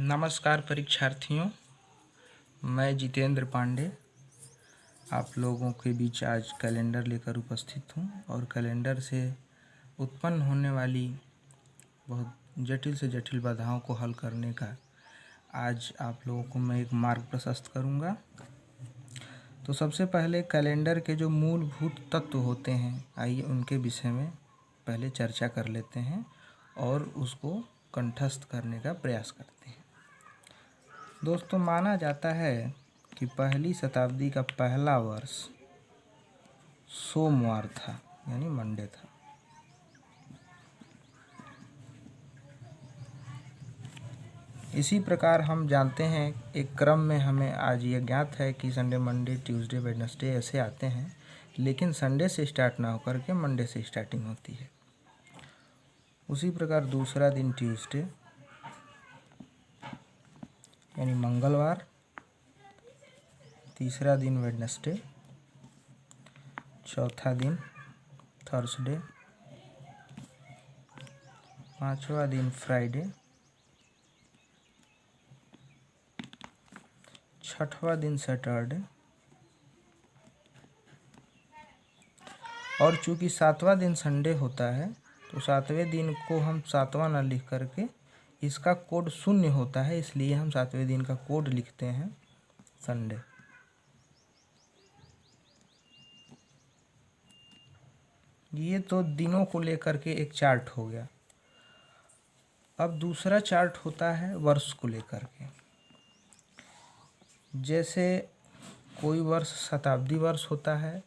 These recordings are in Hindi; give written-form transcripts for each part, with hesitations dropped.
नमस्कार परीक्षार्थियों, मैं जितेंद्र पांडे आप लोगों के बीच आज कैलेंडर लेकर उपस्थित हूँ और कैलेंडर से उत्पन्न होने वाली बहुत जटिल से जटिल बाधाओं को हल करने का आज आप लोगों को मैं एक मार्ग प्रशस्त करूँगा। तो सबसे पहले कैलेंडर के जो मूलभूत तत्व होते हैं, आइए उनके विषय में पहले चर्चा कर लेते हैं और उसको कंठस्थ करने का प्रयास करते हैं। दोस्तों, माना जाता है कि पहली शताब्दी का पहला वर्ष सोमवार था, यानी मंडे था। इसी प्रकार हम जानते हैं एक क्रम में हमें आज ये ज्ञात है कि संडे, मंडे, ट्यूसडे, वेडनेसडे ऐसे आते हैं, लेकिन संडे से स्टार्ट ना होकर के मंडे से स्टार्टिंग होती है। उसी प्रकार दूसरा दिन ट्यूसडे यानी मंगलवार, तीसरा दिन वेडनेसडे, चौथा दिन थर्सडे, पांचवा दिन फ्राइडे, छठवां दिन सैटरडे और चूंकि सातवां दिन संडे होता है तो सातवें दिन को हम सातवां ना लिख करके इसका कोड 0 होता है, इसलिए हम सातवें दिन का कोड लिखते हैं संडे। ये तो दिनों को लेकर के एक चार्ट हो गया। अब दूसरा चार्ट होता है वर्ष को लेकर के। जैसे कोई वर्ष शताब्दी वर्ष होता है,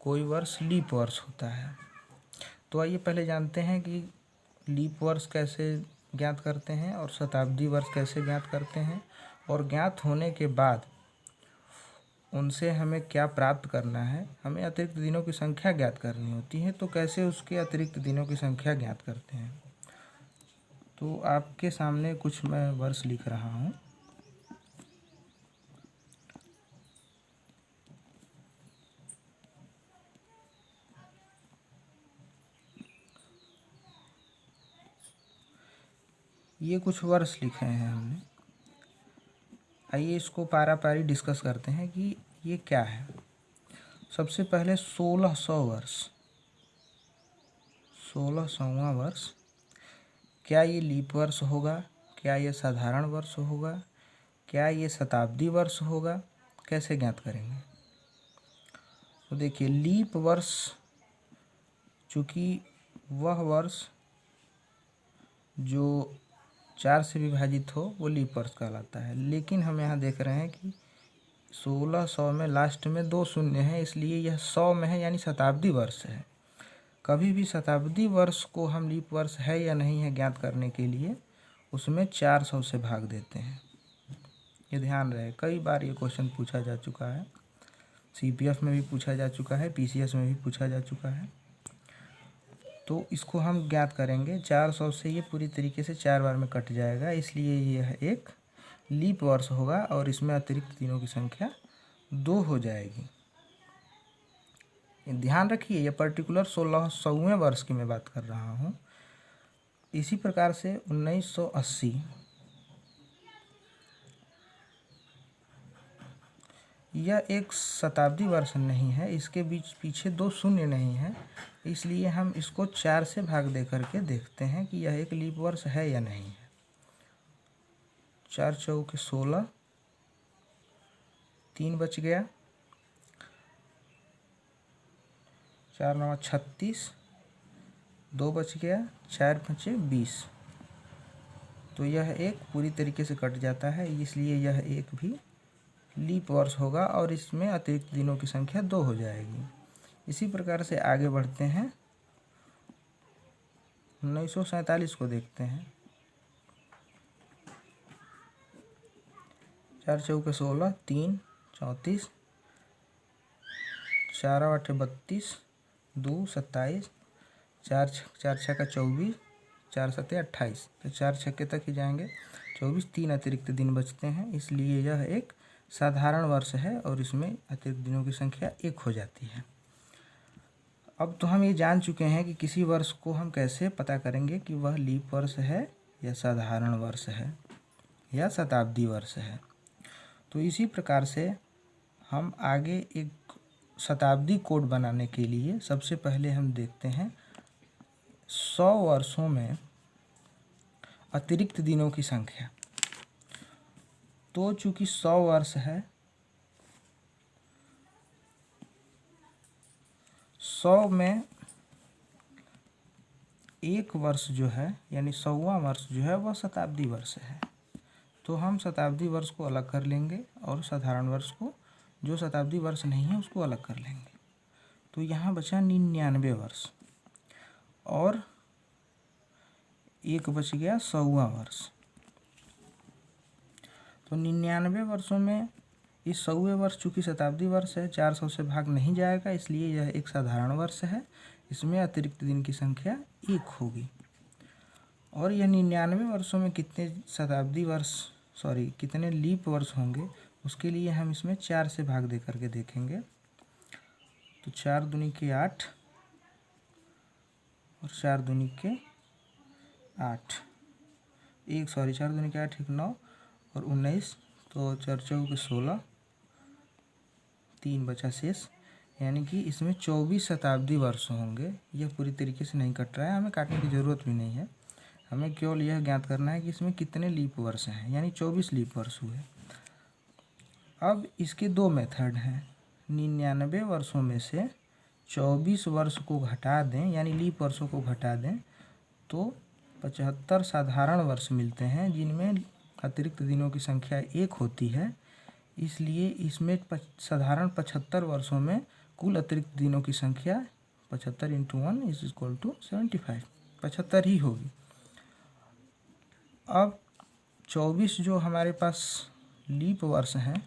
कोई वर्ष लीप वर्ष होता है। तो आइए पहले जानते हैं कि लीप वर्ष कैसे ज्ञात करते हैं और शताब्दी वर्ष कैसे ज्ञात करते हैं, और ज्ञात होने के बाद उनसे हमें क्या प्राप्त करना है। हमें अतिरिक्त दिनों की संख्या ज्ञात करनी होती है, तो कैसे उसके अतिरिक्त दिनों की संख्या ज्ञात करते हैं। तो आपके सामने कुछ मैं वर्ष लिख रहा हूँ। ये कुछ वर्ष लिखे हैं हमने। आइए इसको पारा पारी डिस्कस करते हैं कि ये क्या है। सबसे पहले 1600 वर्ष, 1600वां वर्ष। क्या ये लीप वर्ष होगा? क्या ये साधारण वर्ष होगा? क्या ये शताब्दी वर्ष होगा? कैसे ज्ञात करेंगे? तो देखिए, लीप वर्ष चूँकि वह वर्ष जो 4 से विभाजित हो वो लीप वर्ष कहलाता है, लेकिन हम यहाँ देख रहे हैं कि 1600 में लास्ट में 2 शून्य है, इसलिए यह 100 में है, यानी शताब्दी वर्ष है। कभी भी शताब्दी वर्ष को हम लीप वर्ष है या नहीं है ज्ञात करने के लिए उसमें 400 से भाग देते हैं। ये ध्यान रहे, कई बार ये क्वेश्चन पूछा जा चुका है, CPF में भी पूछा जा चुका है, PCS में भी पूछा जा चुका है। तो इसको हम ज्ञात करेंगे 400 से। ये पूरी तरीके से 4 बार में कट जाएगा, इसलिए यह एक लीप वर्ष होगा और इसमें अतिरिक्त दिनों की संख्या 2 हो जाएगी। ध्यान रखिए, ये पर्टिकुलर 1600वें वर्ष की मैं बात कर रहा हूँ। इसी प्रकार से 1980, यह एक शताब्दी वर्ष नहीं है, इसके बीच पीछे 2 शून्य नहीं है, इसलिए हम इसको 4 से भाग दे करके देखते हैं कि यह एक लीप वर्ष है या नहीं है। 4 चौके 16, 3 बच गया, 4 9 36, 2 बच गया, 4 5 20। तो यह एक पूरी तरीके से कट जाता है, इसलिए यह एक भी लीप वर्ष होगा और इसमें अतिरिक्त दिनों की संख्या 2 हो जाएगी। इसी प्रकार से आगे बढ़ते हैं, 1947 को देखते हैं। 4 चौके 16, 3 34, 4 8 32, 2 27, 4 छक्का 24, 4 7 28। तो 4 छक्के तक ही जाएंगे, 24, 3 अतिरिक्त दिन बचते हैं, इसलिए यह एक साधारण वर्ष है और इसमें अतिरिक्त दिनों की संख्या 1 हो जाती है। अब तो हम ये जान चुके हैं कि किसी वर्ष को हम कैसे पता करेंगे कि वह लीप वर्ष है या साधारण वर्ष है। या शताब्दी वर्ष है। तो इसी प्रकार से हम आगे एक शताब्दी कोड बनाने के लिए सबसे पहले हम देखते हैं 100 वर्षों में अतिरिक्त दिनों की संख्या। तो चूंकि 100 वर्ष है, 100 में एक वर्ष जो है यानी 100वां वर्ष जो है वह शताब्दी वर्ष है। तो हम शताब्दी वर्ष को अलग कर लेंगे और साधारण वर्ष को, जो शताब्दी वर्ष नहीं है, उसको अलग कर लेंगे। तो यहाँ बचा 99 वर्ष और एक बच गया 100वां वर्ष। तो 99 वर्षों में इस 100वें वर्ष चूँकि शताब्दी वर्ष है, 400 से भाग नहीं जाएगा, इसलिए यह एक साधारण वर्ष है। इसमें अतिरिक्त दिन की संख्या 1 होगी। और यह 99 वर्षों में कितने लीप वर्ष होंगे, उसके लिए हम इसमें 4 से भाग दे करके देखेंगे। तो 4 दूनी के 8 और 4 दूनी के 8, 4 दूनी के 8 9 और 19, तो 4 चौक के 16, 3 बचा शेष, यानी कि इसमें 24 शताब्दी वर्ष होंगे। यह पूरी तरीके से नहीं कट रहा है, हमें काटने की ज़रूरत भी नहीं है। हमें केवल यह ज्ञात करना है कि इसमें कितने लीप वर्ष हैं, यानी 24 लीप वर्ष हुए। अब इसके 2 मेथड हैं। 99 वर्षों में से 24 वर्ष को घटा दें, यानी लीप वर्षों को घटा दें, तो 75 साधारण वर्ष मिलते हैं जिनमें अतिरिक्त दिनों की संख्या 1 होती है। इसलिए इसमें साधारण 75 वर्षों में कुल अतिरिक्त दिनों की संख्या 75 × 1 = 75, 75 ही होगी। अब 24 जो हमारे पास लीप वर्ष हैं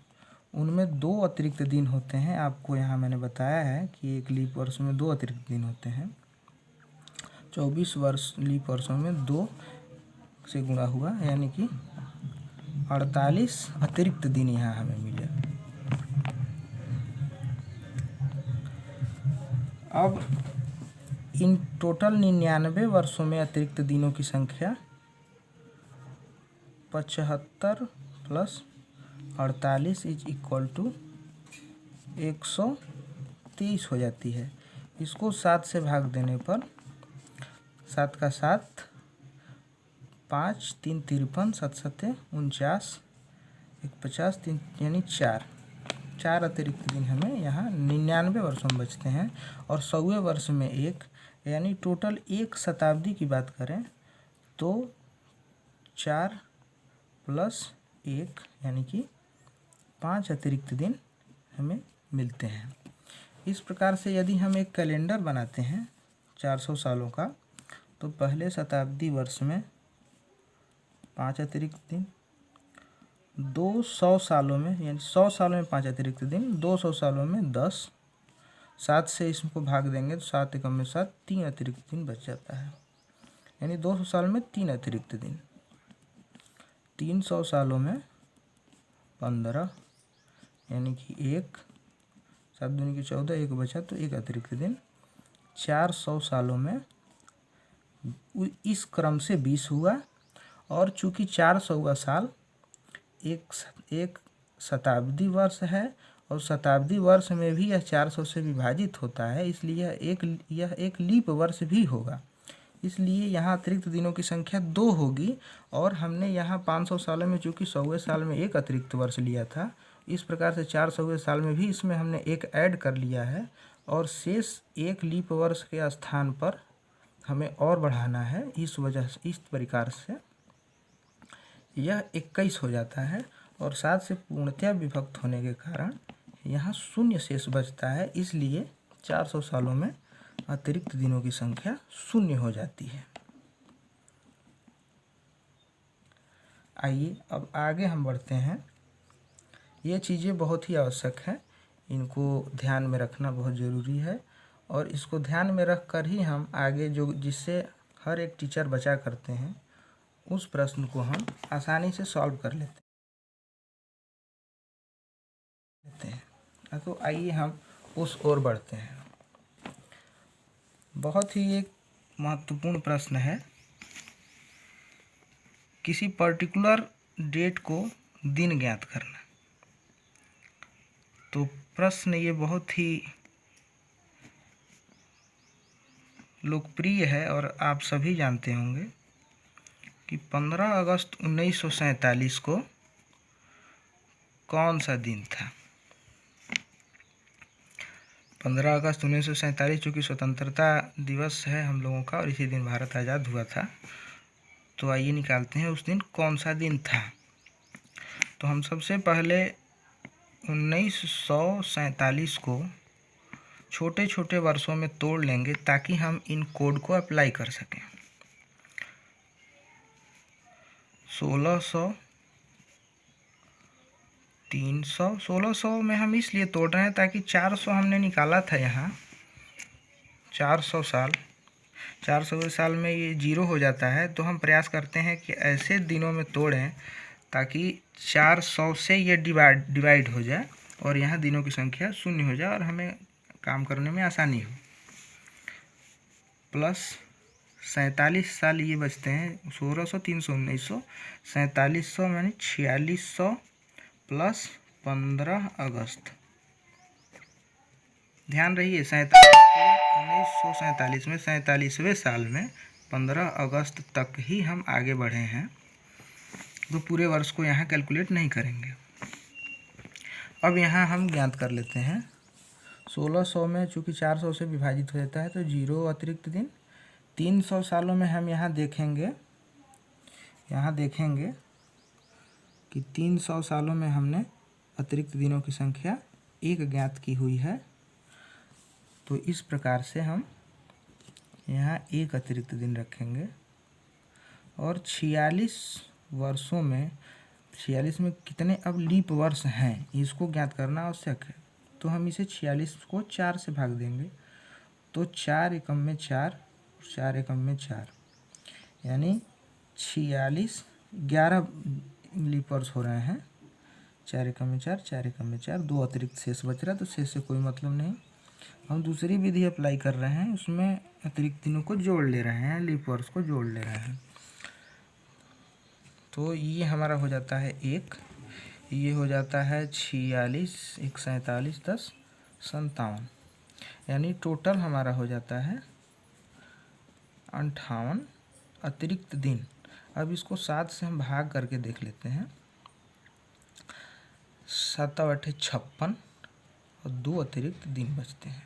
उनमें 2 अतिरिक्त दिन होते हैं। आपको यहाँ मैंने बताया है कि एक लीप वर्ष में 2 अतिरिक्त दिन होते हैं। 24 लीप वर्षों में 2 से गुणा हुआ, यानी कि 48 अतिरिक्त दिन यहाँ हमें मिले। अब इन टोटल 99 वर्षों में अतिरिक्त दिनों की संख्या 75 + 48 = 123 हो जाती है। इसको 7 से भाग देने पर 7 का 7, 5 3 53, 7 7 49, 1 50, 3 यानी 4 अतिरिक्त दिन हमें यहाँ 99 वर्षों में बचते हैं। और 100वें वर्ष में 1, यानी टोटल एक शताब्दी की बात करें तो 4 + 1 यानी कि 5 अतिरिक्त दिन हमें मिलते हैं। इस प्रकार से यदि हम एक कैलेंडर बनाते हैं 400 सालों का, तो पहले शताब्दी वर्ष में 5 अतिरिक्त दिन, 200 सालों में यानी 100 सालों में 5 अतिरिक्त दिन, 200 सालों में 10, 7 से इसको भाग देंगे तो 7 × 7 3 अतिरिक्त दिन बच जाता है, यानी 200 साल में 3 अतिरिक्त दिन। 300 सालों में 15, यानी कि 1, 7 दूनी की 14, 1 बचा तो 1 अतिरिक्त दिन। 400 सालों में इस क्रम से 20 हुआ। और चूँकि 400वां साल एक शताब्दी वर्ष है और शताब्दी वर्ष में भी यह 400 से विभाजित होता है, इसलिए यह एक लीप वर्ष भी होगा। इसलिए यहाँ अतिरिक्त दिनों की संख्या 2 होगी। और हमने यहाँ 500 सालों में चूँकि 100वें साल में 1 अतिरिक्त वर्ष लिया था, इस प्रकार से 400वें साल में भी इसमें हमने 1 ऐड कर लिया है। और शेष 1 लीप वर्ष के स्थान पर हमें और बढ़ाना है। इस प्रकार से यह 21 हो जाता है। और 7 से पूर्णतया विभक्त होने के कारण यहाँ 0 शेष बचता है, इसलिए 400 सालों में अतिरिक्त दिनों की संख्या 0 हो जाती है। आइए अब आगे हम बढ़ते हैं। ये चीज़ें बहुत ही आवश्यक हैं, इनको ध्यान में रखना बहुत ज़रूरी है। और इसको ध्यान में रख कर ही हम आगे जिससे हर एक टीचर बचा करते हैं, उस प्रश्न को हम आसानी से सॉल्व कर लेते हैं। तो आइए हम उस ओर बढ़ते हैं। बहुत ही एक महत्वपूर्ण प्रश्न है। किसी पर्टिकुलर डेट को दिन ज्ञात करना। तो प्रश्न ये बहुत ही लोकप्रिय है और आप सभी जानते होंगे कि 15 अगस्त 1947 को कौन सा दिन था। 15 अगस्त 1947 चूँकि स्वतंत्रता दिवस है हम लोगों का और इसी दिन भारत आज़ाद हुआ था। तो आइए निकालते हैं उस दिन कौन सा दिन था। तो हम सबसे पहले 1947 को छोटे छोटे वर्षों में तोड़ लेंगे ताकि हम इन कोड को अप्लाई कर सकें। 1600, 300, 1600 में हम इसलिए तोड़ रहे हैं ताकि 400 हमने निकाला था यहाँ, 400 साल, 400वें साल में ये 0 हो जाता है। तो हम प्रयास करते हैं कि ऐसे दिनों में तोड़ें ताकि 400 से ये डिवाइड हो जाए और यहाँ दिनों की संख्या 0 हो जाए और हमें काम करने में आसानी हो। प्लस 47 साल ये बचते हैं, 1600, 300, 1900, 4700 यानी 4600 प्लस 15 अगस्त। ध्यान रहिए 1947 में 47वें साल में 15 अगस्त तक ही हम आगे बढ़े हैं। तो पूरे वर्ष को यहाँ कैलकुलेट नहीं करेंगे। अब यहाँ हम ज्ञात कर लेते हैं 1600 में चूँकि 400 से विभाजित हो जाता है तो 0 अतिरिक्त दिन। 300 सालों में हम यहाँ देखेंगे कि 300 सालों में हमने अतिरिक्त दिनों की संख्या 1 ज्ञात की हुई है। तो इस प्रकार से हम यहाँ 1 अतिरिक्त दिन रखेंगे। और 46 वर्षों में 46 में कितने अब लीप वर्ष हैं इसको ज्ञात करना आवश्यक है। तो हम इसे 46 को 4 से भाग देंगे। तो 4 एकम में 4, 4 एकम में 4 यानी 46, 11 लीप वर्ष हो रहे हैं। 4 एकम में 4, 4 एकम में 4, 2 अतिरिक्त शेष बच रहा है। तो शेष से कोई मतलब नहीं। हम दूसरी विधि अप्लाई कर रहे हैं, उसमें अतिरिक्त दिनों को जोड़ ले रहे हैं, लीप वर्ष को जोड़ ले रहे हैं। तो ये हमारा हो जाता है 1, ये हो जाता है 46, 1 47, 10 57, यानी टोटल हमारा हो जाता है 58 अतिरिक्त दिन। अब इसको 7 से हम भाग करके देख लेते हैं। 7 8 56 और 2 अतिरिक्त दिन बचते हैं।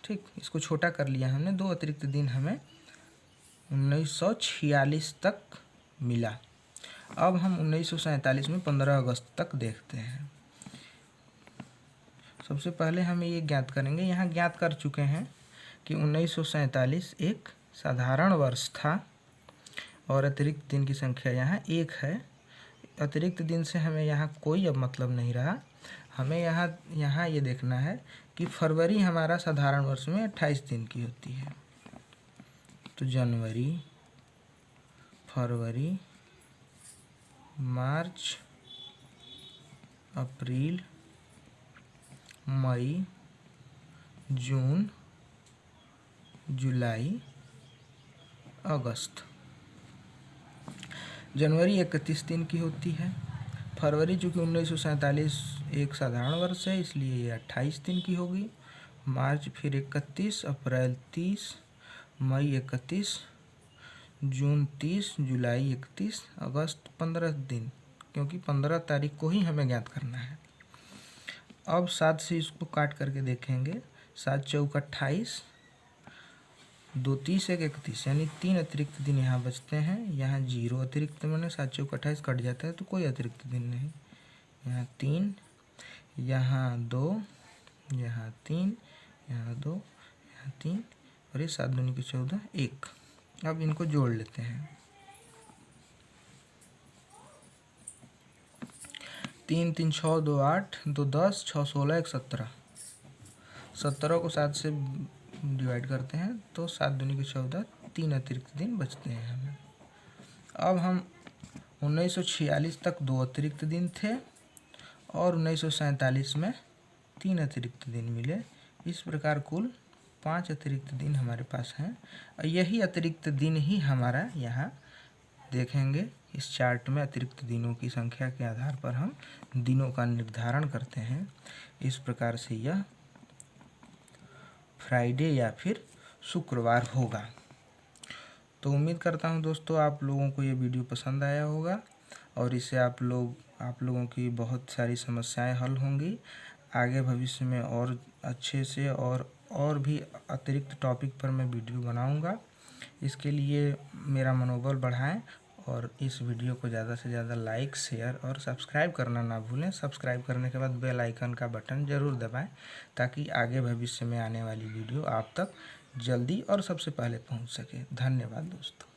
ठीक, इसको छोटा कर लिया हमने। 2 अतिरिक्त दिन हमें 1946 तक मिला। अब हम 1947 में 15 अगस्त तक देखते हैं। सबसे पहले हम ये ज्ञात करेंगे, यहाँ ज्ञात कर चुके हैं कि 1947 एक साधारण वर्ष था और अतिरिक्त दिन की संख्या यहाँ 1 है। अतिरिक्त दिन से हमें यहाँ कोई अब मतलब नहीं रहा। हमें यहाँ ये देखना है कि फरवरी हमारा साधारण वर्ष में 28 दिन की होती है। तो जनवरी, फरवरी, मार्च, अप्रैल, मई, जून, जुलाई, अगस्त। जनवरी 31 दिन की होती है। फरवरी चूँकि 1947 एक साधारण वर्ष है इसलिए ये 28 दिन की होगी। मार्च फिर 31, अप्रैल 30, मई 31, जून 30, जुलाई 31, अगस्त 15 दिन, क्योंकि 15 तारीख को ही हमें ज्ञात करना है। अब 7 से इसको काट करके देखेंगे। 7 चौक 28, 2 30, 1 31, यानी 3 अतिरिक्त दिन यहाँ बचते हैं। यहाँ 0 अतिरिक्त मैंने 7 चौक 28 कट जाता है तो कोई अतिरिक्त दिन नहीं। यहाँ 3, यहाँ 2, यहाँ 3, यहाँ 2, यहाँ 3 और ये 7 दूनी की 14, 1। अब इनको जोड़ लेते हैं। 3 3 6 2 8 2 10 6 16 1 17। 17 को 7 से डिवाइड करते हैं तो 7 दूनी की 14, 3 अतिरिक्त दिन बचते हैं हमें। अब हम 1946 तक 2 अतिरिक्त दिन थे और 1947 में 3 अतिरिक्त दिन मिले। इस प्रकार कुल 5 अतिरिक्त दिन हमारे पास हैं। यही अतिरिक्त दिन ही हमारा यहाँ देखेंगे इस चार्ट में अतिरिक्त दिनों की संख्या के आधार पर हम दिनों का निर्धारण करते हैं। इस प्रकार से यह फ्राइडे या फिर शुक्रवार होगा। तो उम्मीद करता हूँ दोस्तों आप लोगों को ये वीडियो पसंद आया होगा और इससे आप लोगों की बहुत सारी समस्याएं हल होंगी। आगे भविष्य में और अच्छे से और भी अतिरिक्त टॉपिक पर मैं वीडियो बनाऊंगा। इसके लिए मेरा मनोबल बढ़ाएं और इस वीडियो को ज़्यादा से ज़्यादा लाइक, शेयर और सब्सक्राइब करना ना भूलें। सब्सक्राइब करने के बाद बेल आइकन का बटन ज़रूर दबाएं ताकि आगे भविष्य में आने वाली वीडियो आप तक जल्दी और सबसे पहले पहुंच सके। धन्यवाद दोस्तों।